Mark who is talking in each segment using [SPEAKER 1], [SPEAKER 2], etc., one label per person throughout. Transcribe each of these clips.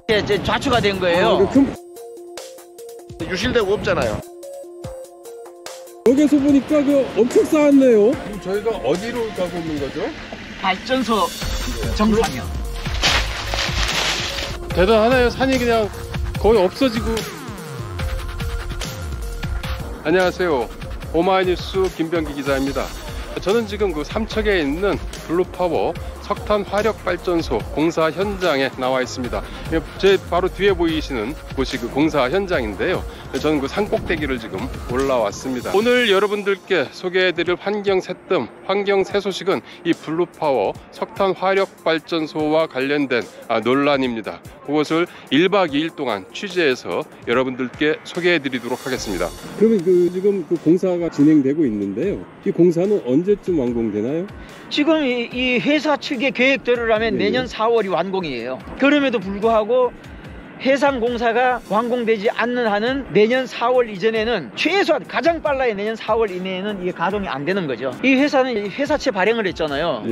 [SPEAKER 1] 이제 좌초가 된 거예요.
[SPEAKER 2] 유실되고 없잖아요.
[SPEAKER 3] 여기서 보니까 엄청 쌓았네요.
[SPEAKER 4] 그럼 저희가 어디로 가고 있는 거죠?
[SPEAKER 1] 발전소 정상이요.
[SPEAKER 4] 대단하네요. 산이 그냥 거의 없어지고. 안녕하세요. 오마이뉴스 김병기 기자입니다. 저는 지금 그 삼척에 있는 블루파워 석탄 화력발전소 공사 현장에 나와 있습니다. 제 바로 뒤에 보이시는 곳이 그 공사 현장인데요. 저는 그 산꼭대기를 지금 올라왔습니다. 오늘 여러분들께 소개해드릴 환경새뜸, 환경새소식은 이 블루파워 석탄 화력발전소와 관련된 논란입니다. 그것을 1박 2일 동안 취재해서 여러분들께 소개해드리도록 하겠습니다.
[SPEAKER 3] 그러면 지금 공사가 진행되고 있는데요. 이 공사는 언제쯤 완공되나요?
[SPEAKER 1] 지금 이 회사 측의 계획대로라면 내년 4월이 완공이에요. 그럼에도 불구하고 해상 공사가 완공되지 않는 한은 내년 4월 이전에는 최소한 가장 빨라야 내년 4월 이내에는 이게 가동이 안 되는 거죠. 이 회사는 회사채 발행을 했잖아요.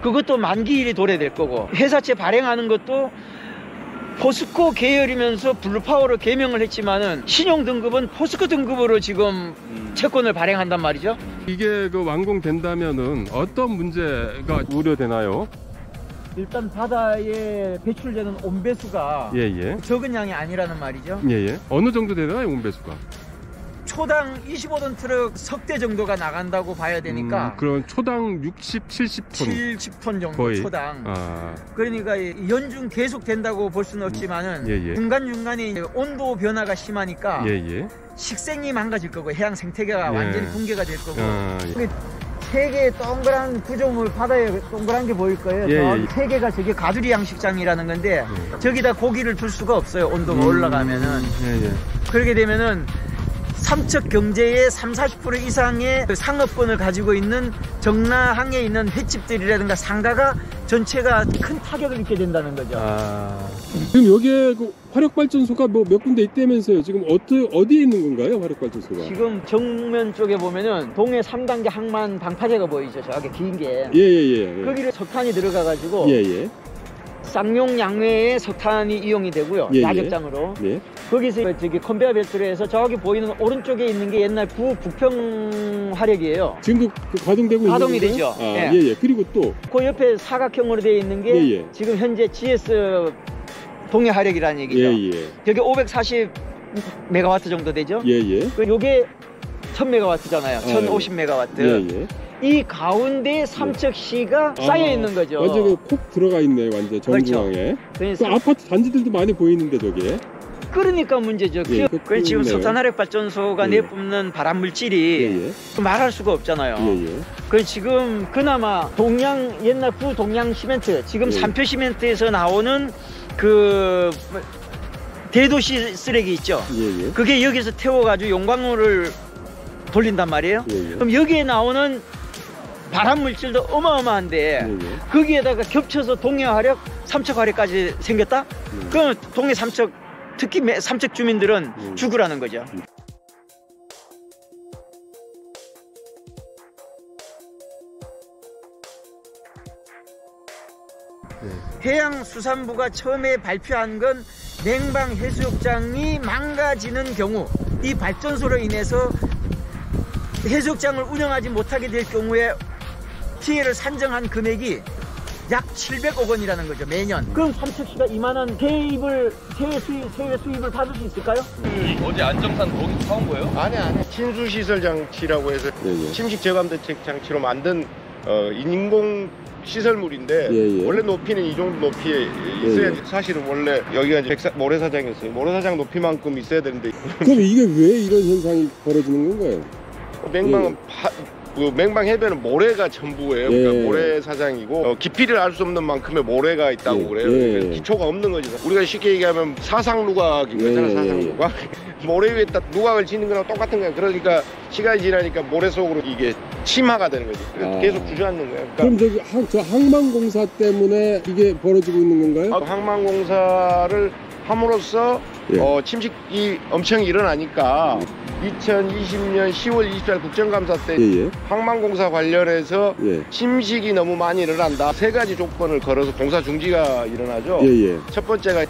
[SPEAKER 1] 그것도 만기일이 도래될 거고, 회사채 발행하는 것도 포스코 계열이면서 블루파워로 개명을 했지만은 신용 등급은 포스코 등급으로 지금 채권을 발행한단 말이죠.
[SPEAKER 4] 이게 완공된다면은 어떤 문제가 우려되나요?
[SPEAKER 1] 일단 바다에 배출되는 온배수가 적은 양이 아니라는 말이죠.
[SPEAKER 4] 어느 정도 되나요, 온배수가?
[SPEAKER 1] 초당 25톤 트럭 석 대 정도가 나간다고 봐야 되니까
[SPEAKER 4] 그럼 초당 60, 70톤
[SPEAKER 1] 70톤 정도
[SPEAKER 4] 거의?
[SPEAKER 1] 초당. 그러니까 연중 계속 된다고 볼 수는 없지만은 중간중간에 온도 변화가 심하니까 식생이 망가질 거고 해양 생태계가 완전히 붕괴가 될 거고. 세 개의 동그란 구조물, 바다에 동그란 게 보일 거예요. 세 개가 저게 가두리 양식장이라는 건데 저기다 고기를 둘 수가 없어요. 온도가 올라가면은. 그렇게 되면은 삼척 경제의 30-40% 이상의 상업권을 가지고 있는 정라항에 있는 횟집들이라든가 상가가 전체가 큰 타격을 입게 된다는 거죠.
[SPEAKER 3] 지금 여기에 화력발전소가 몇 군데 있다면서요. 지금 어디에 있는 건가요, 화력발전소가?
[SPEAKER 1] 지금 정면 쪽에 보면은 동해 3단계 항만 방파제가 보이죠. 저기 긴 게. 거기를 석탄이 들어가 가지고 쌍용 양회에 석탄이 이용이 되고요. 야적장으로. 거기서 저기 컨베이어 벨트로 해서 저기 보이는 오른쪽에 있는 게 옛날 부평 화력이에요.
[SPEAKER 3] 지금도 가동되고 있는
[SPEAKER 1] 가동이 되죠.
[SPEAKER 3] 그리고 또
[SPEAKER 1] 그 옆에 사각형으로 되어 있는 게 지금 현재 GS 동해 화력이라는 얘기죠. 여기 540 메가와트 정도 되죠. 요게 1000메가와트잖아요. 1050메가와트. 이 가운데 삼척시가 쌓여 있는 거죠.
[SPEAKER 3] 완전 콕 들어가 있네, 완전 정중앙에. 그 아파트 단지들도 많이 보이는데 저게.
[SPEAKER 1] 그러니까 문제죠. 지금 석탄화력발전소가 내뿜는 발암 물질이 말할 수가 없잖아요. 그래서 지금 그나마 옛날 구동양 시멘트, 지금 산표 시멘트에서 나오는 그 대도시 쓰레기 있죠. 그게 여기서 태워가지고 용광로를 돌린단 말이에요. 그럼 여기에 나오는 발암 물질도 어마어마한데 거기에다가 겹쳐서 동해화력, 삼척화력까지 생겼다? 그럼 동해 삼척, 특히 삼척 주민들은 죽으라는 거죠. 해양수산부가 처음에 발표한 건 냉방해수욕장이 망가지는 경우, 이 발전소로 인해서 해수욕장을 운영하지 못하게 될 경우에 피해를 산정한 금액이 약 700억 원이라는 거죠, 매년. 그럼 삼척시가 이만한 세외 수입을 받을 수 있을까요?
[SPEAKER 5] 어제 안정산 거기 사온 거예요?
[SPEAKER 2] 아니. 침수시설 장치라고 해서 침식 저감 대책 장치로 만든 인공 시설물인데 원래 높이는 이 정도 높이에 있어야 사실은 원래 여기가 이제 모래사장이었어요. 모래사장 높이만큼 있어야 되는데.
[SPEAKER 3] 그럼 이게 왜 이런 현상이 벌어지는 건가요?
[SPEAKER 2] 맹방 해변은 모래가 전부예요. 그러니까 모래사장이고 깊이를 알 수 없는 만큼의 모래가 있다고 그래요. 기초가 없는 거죠. 우리가 쉽게 얘기하면 사상누각인 거잖아. 사상누각. 모래 위에다 누각을 짓는 거랑 똑같은 거야. 그러니까 시간이 지나니까 모래 속으로 이게 침하가 되는 거지. 계속 주저앉는 거야.
[SPEAKER 3] 그럼 저 항만공사 때문에 이게 벌어지고 있는 건가요?
[SPEAKER 2] 항만공사를 함으로써
[SPEAKER 3] 예.
[SPEAKER 2] 침식이 엄청 일어나니까 2020년 10월 24일 국정감사 때
[SPEAKER 3] 예.
[SPEAKER 2] 항만공사 관련해서
[SPEAKER 3] 예.
[SPEAKER 2] 침식이 너무 많이 일어난다. 세 가지 조건을 걸어서 공사 중지가 일어나죠.
[SPEAKER 3] 예.
[SPEAKER 2] 첫 번째가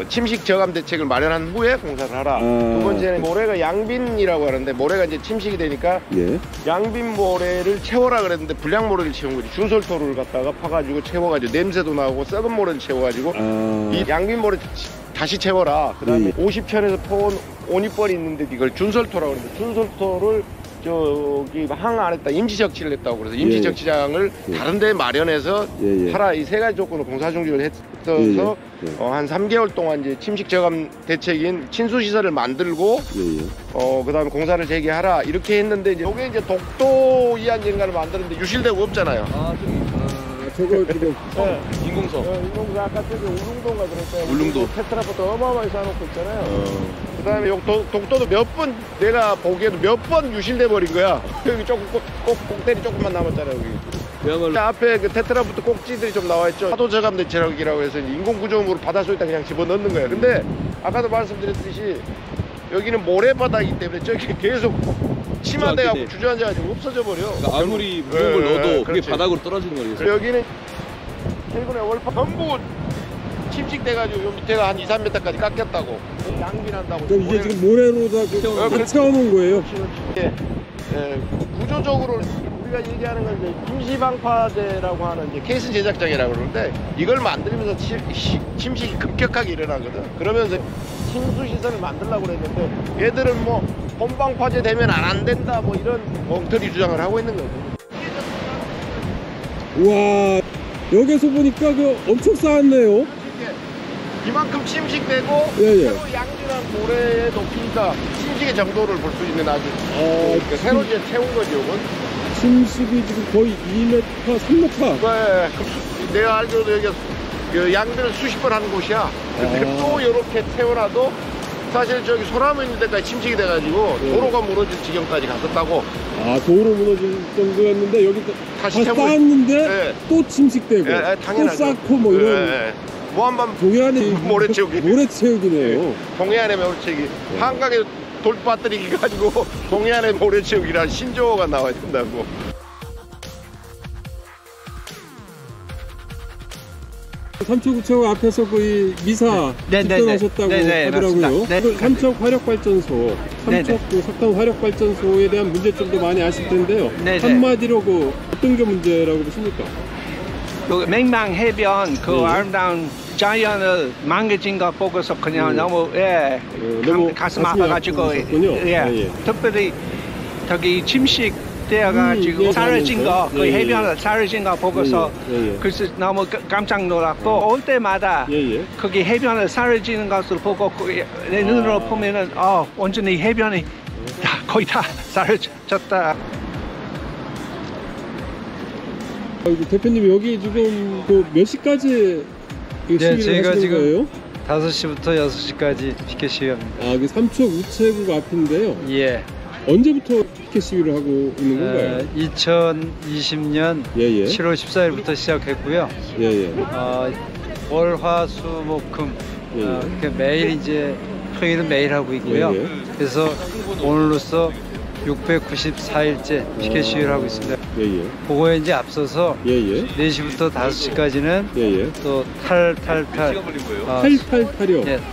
[SPEAKER 2] 침식 저감 대책을 마련한 후에 공사를 하라. 두 번째는 모래가 양빈이라고 하는데 모래가 이제 침식이 되니까
[SPEAKER 3] 예.
[SPEAKER 2] 양빈 모래를 채워라 그랬는데 불량 모래를 채운 거지. 준설토를 갖다가 파가지고 채워가지고 냄새도 나고 썩은 모래를 채워가지고 이 양빈 모래 다시 채워라. 그 다음에 50편에서 퍼온 온입벌이 있는데 이걸 준설토라고 그러는데 준설토를 저기 항 안에다 임시적치를 했다고 그래서 임시적치장을 다른 데 마련해서 하라. 이 세 가지 조건으로 공사중지를 했어서 한 3개월 동안 이제 침식 저감 대책인 친수시설을 만들고 그 다음에 공사를 재개하라 이렇게 했는데 이제 이게 이제 독도 이안진가를 만드는데 유실대가 없잖아요.
[SPEAKER 3] 저거 지금
[SPEAKER 5] 인공섬.
[SPEAKER 2] 인공섬 아까 저기 울릉도인가 그랬어요.
[SPEAKER 5] 울릉도.
[SPEAKER 2] 테트라포트 어마어마하게 쌓아놓고 있잖아요. 그 다음에 독도도 몇 번 내가 보기에도 몇 번 유실돼 버린 거야. 여기 조금 꼭대리 조금만 남았잖아요. 여기.
[SPEAKER 5] 그야말로
[SPEAKER 2] 앞에 그 테트라포트 꼭지들이 좀 나와 있죠. 파도 저감 대책이라고 해서 인공구조물을 바닷속에다 그냥 집어넣는 거예요. 근데 아까도 말씀드렸듯이 여기는 모래바닥이기 때문에 저기 계속 침하돼가지고 주저앉아가지고 없어져 버려.
[SPEAKER 5] 그러니까 아무리 무거운 걸 넣어도 그게
[SPEAKER 2] 그렇지.
[SPEAKER 5] 바닥으로 떨어지는 거예요.
[SPEAKER 2] 그리고 여기는 최근에 월파 전부 침식돼가지고 요 밑에가 한 2, 3m까지 깎였다고. 양빈한다고.
[SPEAKER 3] 그럼 이게 지금 모래로다 채워놓은 거예요?
[SPEAKER 2] 구조적으로 우리가 얘기하는 건 이제 임시방파제라고 하는 이제 케이스 제작장이라고 그러는데 이걸 만들면서 침식이 급격하게 일어나거든. 그러면서 침수시설을 만들려고 그랬는데 얘들은 뭐 본방파제 되면 안 된다 뭐 이런 엉터리 주장을 하고 있는 거죠.
[SPEAKER 3] 우와, 여기서 보니까 그 엄청 쌓았네요.
[SPEAKER 2] 이만큼 침식되고 새로 양진한 모래의 높이니까 침식의 정도를 볼 수 있는 아주 그러니까 새로 이제 채운 거죠. 이건.
[SPEAKER 3] 침식이 지금 거의 2m, 3m.
[SPEAKER 2] 네, 내가 알기로도 여기가 그 양빈을 수십 번 한 곳이야. 근데 또 이렇게 채워놔도 사실 저기 소나무 있는 데까지 침식이 돼가지고 도로가 무너질 지경까지 갔었다고.
[SPEAKER 3] 도로 무너질 정도였는데 여기
[SPEAKER 2] 다시
[SPEAKER 3] 쌓았는데 또 침식되고 또 쌓고 뭐 이런
[SPEAKER 2] 무한반
[SPEAKER 3] 동해안의
[SPEAKER 2] 모래채우기.
[SPEAKER 3] 모래채우기네요.
[SPEAKER 2] 동해안의 모래채우기. 한강에 돌 빠뜨리기 가지고 동해안의 모래채우기란 신조어가 나와야 된다고.
[SPEAKER 3] 삼척구청 앞에서 그 미사 집전하셨다고 하더라고요. 그 삼척 화력발전소, 삼척 그 석탄 화력발전소에 대한 문제점도 많이 아실 텐데요. 한마디로 그 어떤 게 문제라고 보십니까?
[SPEAKER 6] 그 맹망 해변 그 아름다운 자연을 망가진 거 보고서 그냥 너무 너무 가슴 아파가지고 특별히 저기 침식 되어가지고 사라진 거, 그 해변을 사라진 거 보고서 그래서 너무 깜짝 놀랐고 올 때마다 거기 해변을 사라지는 것을 보고 내 눈으로 보면은 완전히 해변이 거의 다 사라졌다.
[SPEAKER 3] 대표님 여기 지금 그 몇 시까지 시위를 하시는 거예요?
[SPEAKER 7] 5시부터 6시까지 피켓 시위합니다.
[SPEAKER 3] 그 삼척 우체국 앞인데요.
[SPEAKER 7] 예.
[SPEAKER 3] 언제부터 피켓 시위를 하고 있는 건가요?
[SPEAKER 7] 2020년 7월 14일부터 시작했고요. 월, 화, 수, 목, 금 이렇게 매일 이제 토요일은 매일 하고 있고요. 그래서 오늘로써 694일째 피켓 시위를 하고 있습니다. 그거에 이제 앞서서 4시부터 5시까지는 또
[SPEAKER 3] 탈이요?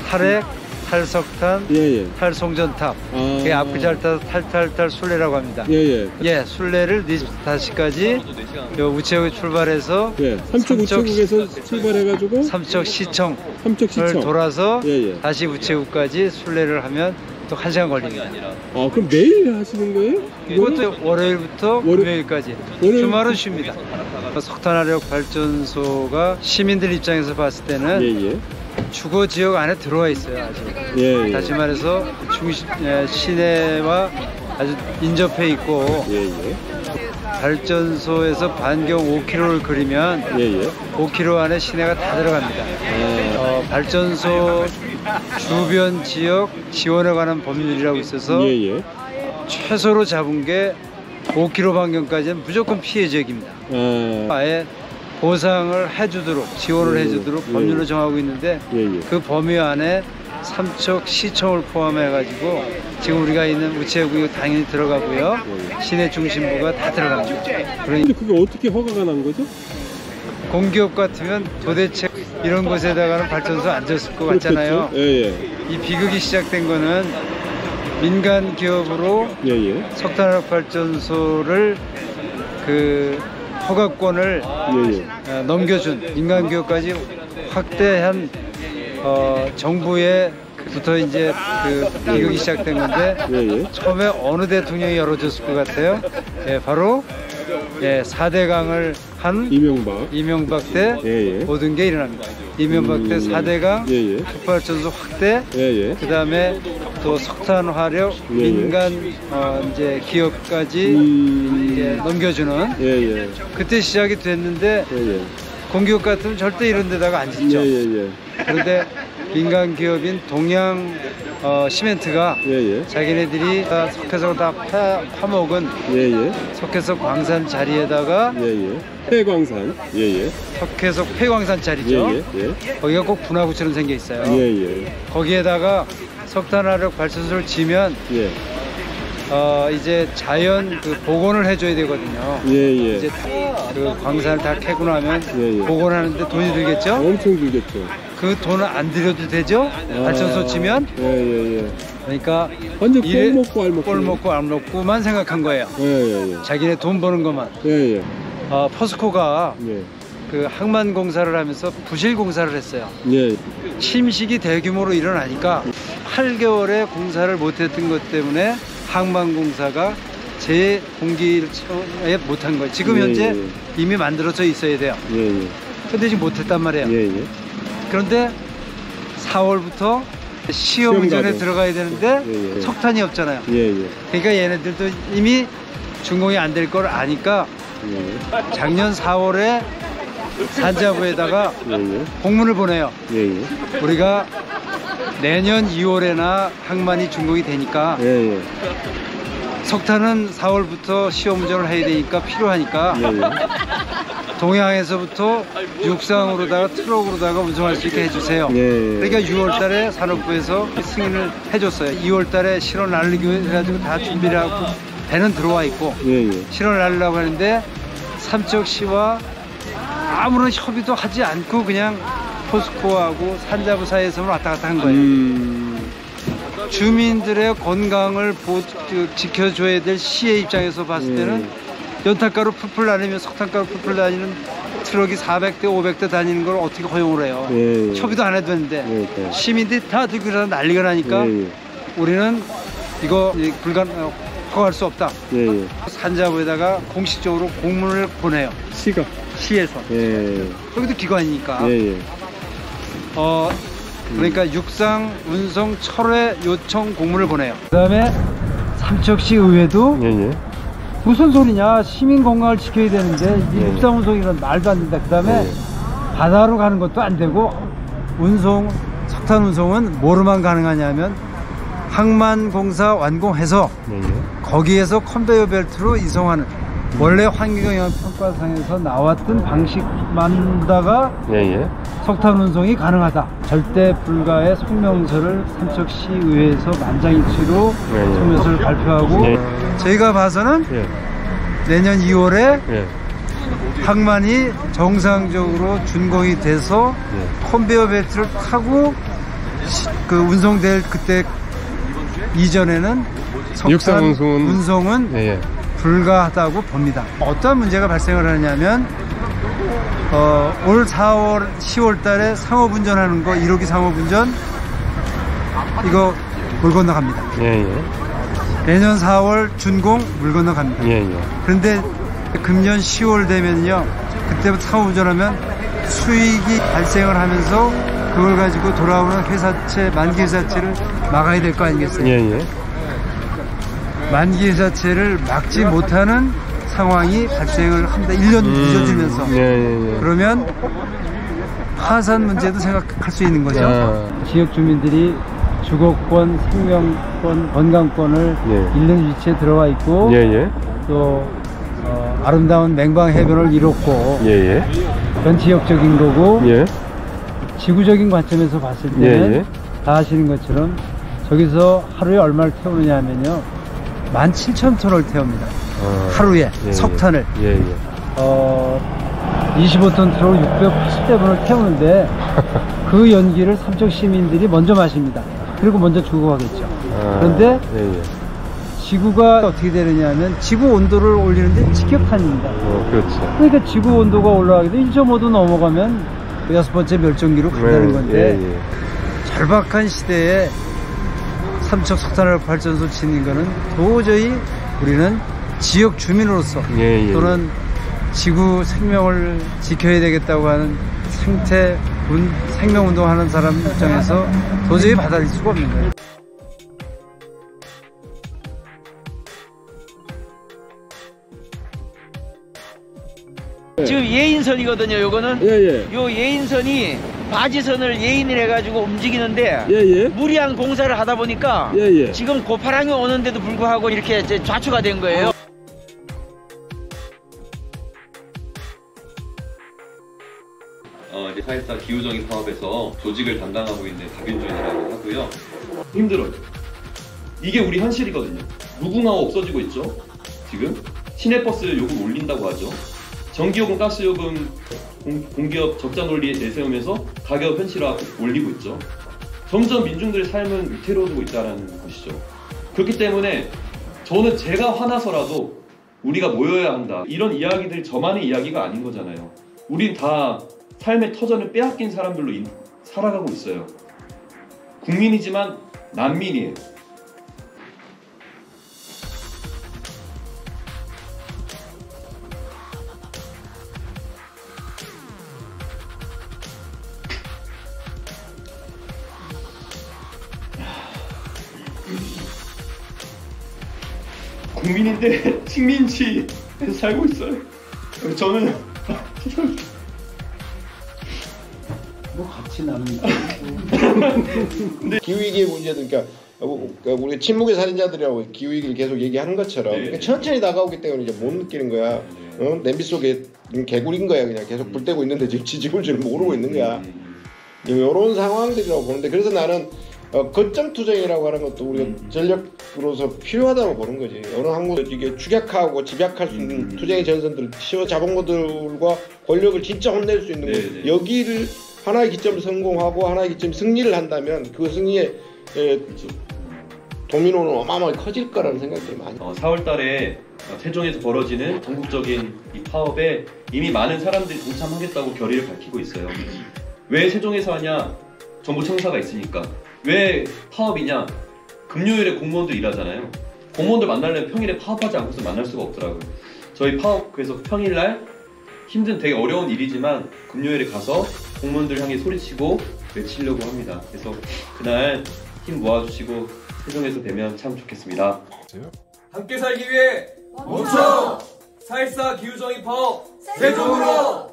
[SPEAKER 7] 탈핵, 탈석탄, 탈송전탑, 그게 앞을 잘 따서 탈 순례라고 합니다. 순례를 4시부터 5시까지 우체국에 출발해서
[SPEAKER 3] 삼척 우체국에서 출발해가지고
[SPEAKER 7] 삼척시청을 돌아서 다시 우체국까지 순례를 하면 또 1시간 걸립니다.
[SPEAKER 3] 그럼 매일 하시는 거예요?
[SPEAKER 7] 이것도 월요일부터 금요일까지. 주말은 쉽니다. 석탄화력 발전소가 시민들 입장에서 봤을 때는 주거 지역 안에 들어와 있어요. 아직. 다시 말해서 시내와 아주 인접해 있고 발전소에서 반경 5km를 그리면 5km 안에 시내가 다 들어갑니다. 발전소 주변 지역 지원에 관한 법률이라고 있어서 최소로 잡은 게 5km 반경까지는 무조건 피해 지역입니다. 아예 보상을 해주도록 지원을 해주도록 법률로 정하고 있는데 그 범위 안에 삼척 시청을 포함해가지고 지금 우리가 있는 우체국이 당연히 들어가고요. 시내 중심부가 다 들어갑니다.
[SPEAKER 3] 그런데 그게 어떻게 허가가 난 거죠?
[SPEAKER 7] 공기업 같으면 도대체 이런 곳에다가는 발전소 안 졌을 것 같잖아요.
[SPEAKER 3] 예.
[SPEAKER 7] 이 비극이 시작된 거는 민간 기업으로 석탄화력 발전소를 그 허가권을 넘겨준 민간 기업까지 확대한 정부에부터 이제 그 비극이 시작된 건데 처음에 어느 대통령이 열어줬을 것 같아요? 바로 4대강을 한 이명박 때 모든 게 일어납니다. 이명박 때 4대강 핵발전소 확대, 그 다음에 또 석탄화력 민간 이제 기업까지 이제 넘겨주는 그때 시작이 됐는데 공기업 같으면 절대 이런 데다가 안 짓죠. 그런데 민간 기업인 동양 시멘트가 자기네들이 석회석 다 파먹은 석회석 광산 자리에다가
[SPEAKER 3] 폐광산
[SPEAKER 7] 석회석 폐광산 자리죠. 거기가 꼭 분화구처럼 생겨 있어요. 거기에다가 석탄화력 발전소를 지면 이제 자연 그 복원을 해줘야 되거든요. 이제 그 광산을 다 캐고 나면 복원하는데 돈이 들겠죠?
[SPEAKER 3] 엄청 들겠죠.
[SPEAKER 7] 그 돈을 안 들여도 되죠? 발전소 치면? 그러니까
[SPEAKER 3] 완전 꼴 먹고
[SPEAKER 7] 알 먹고만 생각한 거예요. 자기네 돈 버는 것만. 포스코가 그 항만공사를 하면서 부실공사를 했어요. 침식이 대규모로 일어나니까 8개월에 공사를 못했던 것 때문에 항만공사가 재공기를 채워에 못한 거예요. 지금 현재 이미 만들어져 있어야 돼요. 근데 지금 못했단 말이에요. 그런데 4월부터 시험 운전에 들어가야 되는데 석탄이 없잖아요. 그러니까 얘네들도 이미 준공이 안 될 걸 아니까 작년 4월에 산자부에다가 공문을 보내요. 우리가 내년 2월에나 항만이 준공이 되니까 석탄은 4월부터 시험 운전을 해야 되니까 필요하니까 동해항에서부터 육상으로다가 트럭으로다가 운송할 수 있게 해주세요. 그러니까 6월달에 산업부에서 승인을 해줬어요. 2월달에 실어 날리기 해가지고 다 준비를 하고 배는 들어와 있고 실어 날리려고 하는데 삼척시와 아무런 협의도 하지 않고 그냥 포스코하고 산자부 사이에서만 왔다 갔다 한 거예요. 주민들의 건강을 지켜줘야 될 시의 입장에서 봤을 때는 연탄가루 풀풀 다니면 석탄가루 풀풀 다니는 트럭이 400대 500대 다니는 걸 어떻게 허용을 해요. 협의도 안 해도 되는데 시민들이 다 들고 일어나서 난리가 나니까 우리는 이거 허가할 수 없다. 산자부에다가 공식적으로 공문을 보내요. 시에서 여기도 기관이니까 그러니까 육상, 운송, 철회 요청 공문을 보내요. 그 다음에 삼척시 의회도 무슨 소리냐, 시민 건강을 지켜야 되는데 육상 운송이란 말도 안 된다. 그 다음에 바다로 가는 것도 안 되고 운송, 석탄 운송은 뭐로만 가능하냐면 항만공사 완공해서 거기에서 컨베이어 벨트로 이송하는 원래 환경영향평가상에서 나왔던 방식만다가 석탄 운송이 가능하다. 절대 불가의 성명서를 삼척시의회에서 만장일치로 성명서를 발표하고 저희가 봐서는 내년 2월에 항만이 정상적으로 준공이 돼서 컨베이어 벨트를 타고 그 운송될 그때 이전에는 석탄 운송은 불가하다고 봅니다. 어떤 문제가 발생을 하냐면 올 4월, 10월 달에 상업운전하는 거 1호기 상업운전 이거 물 건너갑니다. 내년 4월 준공 물 건너갑니다. 그런데 금년 10월 되면요 그때부터 상업운전하면 수익이 발생을 하면서 그걸 가지고 돌아오는 회사채, 만기 회사채를 막아야 될 거 아니겠어요? 만기 회사채를 막지 못하는 상황이 발생을 합니다. 1년 늦어지면서. 그러면 파산 문제도 생각할 수 있는 거죠. 지역 주민들이 주거권, 생명권, 건강권을 잃는 위치에 들어와 있고 또 아름다운 맹방 해변을 잃었고 그런 지역적인 거고 지구적인 관점에서 봤을 때는 다 아시는 것처럼 저기서 하루에 얼마를 태우느냐 하면요 17,000톤을 태웁니다. 하루에 석탄을 25톤 트럭으로 680대분을 태우는데 그 연기를 삼척 시민들이 먼저 마십니다. 그리고 먼저 죽어가겠죠. 그런데 지구가 어떻게 되느냐 하면 지구 온도를 올리는데 직격탄입니다.
[SPEAKER 3] 그렇죠.
[SPEAKER 7] 그러니까 지구 온도가 올라가기도 1.5도 넘어가면 6번째 멸종기로 간다는 건데 절박한 시대에 삼척 석탄화력 발전소 짓는 거는 도저히 우리는 지역 주민으로서 또는 지구 생명을 지켜야 되겠다고 하는 생명운동하는 사람 입장에서 도저히 받아들일 수가 없는 거예요.
[SPEAKER 1] 지금 예인선이거든요. 요거는 요 예인선이 바지선을 예인을 해가지고 움직이는데 무리한 공사를 하다 보니까 지금 고파랑이 오는데도 불구하고 이렇게 좌초가 된 거예요.
[SPEAKER 5] 이제 사회사 기후정의 사업에서 조직을 담당하고 있는 박윤준이라고 하고요. 힘들어요. 이게 우리 현실이거든요. 무궁화호 없어지고 있죠. 지금 시내버스 요금 올린다고 하죠. 전기요금, 가스요금 공기업 적자 논리 내세우면서 가격 현실화 올리고 있죠. 점점 민중들의 삶은 위태로워지고 있다는 것이죠. 그렇기 때문에 저는 제가 화나서라도 우리가 모여야 한다. 이런 이야기들이 저만의 이야기가 아닌 거잖아요. 우린 다 삶의 터전을 빼앗긴 사람들로 살아가고 있어요. 국민이지만 난민이에요. 국민인데 식민지에서 살고 있어요. 저는
[SPEAKER 7] 뭐 같이 나누니까.
[SPEAKER 2] 근데 기후위기의 문제도 그러니까 우리 침묵의 살인자들이라고 기후위기를 계속 얘기하는 것처럼 그러니까 천천히 다가오기 때문에 이제 못 느끼는 거야. 냄비 속에 개구리인 거야. 그냥 계속 불 떼고 있는데 지금 지질 줄 모르고 있는 거야. 이런 상황들이라고 보는데 그래서 나는 거점 투쟁이라고 하는 것도 우리가 전력으로서 필요하다고 보는 거지. 어느 항목에 이게 축약하고 집약할 수 있는 투쟁의 전선들을 키워 자본가들과 권력을 진짜 혼낼 수 있는 거. 여기를 하나의 기점 성공하고 하나의 기점 승리를 한다면 그 승리의 도미노는 어마어마하게 커질 거라는 생각들이 많이.
[SPEAKER 5] 4월 달에 세종에서 벌어지는 전국적인 이 파업에 이미 많은 사람들이 동참하겠다고 결의를 밝히고 있어요. 왜 세종에서 하냐? 정부 청사가 있으니까. 왜 파업이냐? 금요일에 공무원들 일하잖아요. 공무원들 만나려면 평일에 파업하지 않고서 만날 수가 없더라고요. 저희 파업 그래서 평일날 힘든 되게 어려운 일이지만 금요일에 가서 공무원들 향해 소리치고 외치려고 합니다. 그래서 그날 힘 모아주시고 세종에서 뵈면 참 좋겠습니다.
[SPEAKER 8] 함께 살기 위해 멈춰! 4.14 기후정의 파업 세종으로!